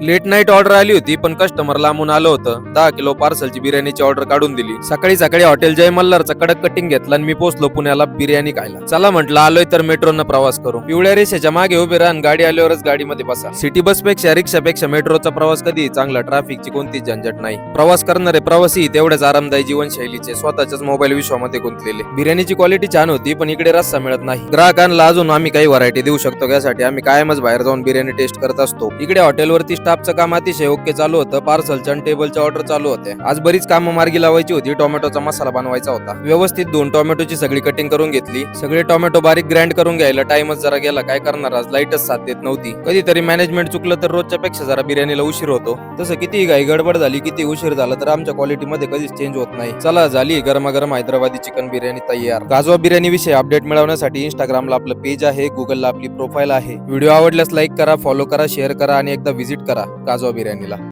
Late night order आली होती, पण कस्टमर लांबून आलं होतं. 10 किलो पार्सलची बिर्याणीची ऑर्डर काढून दिली. सकाळी सकाळी हॉटेल जय मल्हारचा कडक कटिंग घेतला आणि मी पोहोचलो पुण्याला बिर्याणी खायला. चला म्हटलं आलोय तर मेट्रोनं प्रवास करू. पिवळ्या रेषेच्या मागे उभे राहून गाडी आल्यावरच गाडीमध्ये बसा. सिटी बसपेक्षा रिक्षापेक्षा मेट्रोचा प्रवास कधी चांगला. ट्रॅफिकची कोणतीच झंझट नाही. प्रवास करणारे प्रवासी तेवढ्याच आरामदायी जीवनशैलीचे, स्वतःच्याच मोबाईल विश्वामध्ये गुंतलेले. बिर्याणीची क्वालिटी छान होती, पण इकडे रस्सा मिळत नाही. ग्राहकांना अजून आम्ही काही व्हरायटी देऊ शकतो यासाठी आम्ही कायमच बाहेर जाऊन बिर्याणी टेस्ट करत असतो. इकडे हॉटेलवरती स्टाफचं काम अतिशय ओके चालू होतं. पार्सलच्या आणि टेबलच्या ऑर्डर चालू होते. आज बरीच कामं मार्गी लावायची होती. टोमॅटोचा मसाला बनवायचा होता. व्यवस्थित धुवून टोमॅटोची सगळी कटिंग करून घेतली. सगळे टोमॅटो बारीक ग्राइंड करून घ्यायला टाइमच जरा गेला. काय करणार, आज लाईटच साथ देत नव्हती. कधीतरी मॅनेजमेंट चुकलं तर रोजच्या पेक्षा जरा बिर्याणीला उशीर होतो. तसं किती घाई गडबड झाली, किती उशीर झाला तर आमच्या क्वालिटीमध्ये कधीच चेंज होत नाही. चला, झाली गरमागरम हैदराबादी चिकन बिर्याणी तयार. गाजवा बिर्याणी विषयी अपडेट मिळवण्यासाठी इंस्टाग्रामला आपलं पेज आहे, गुगलला आपली प्रोफाईल आहे. व्हिडिओ आवडल्यास लाईक करा, फॉलो करा, शेअर करा आणि एकदा व्हिजिट करा गाजवा बिर्याणीला.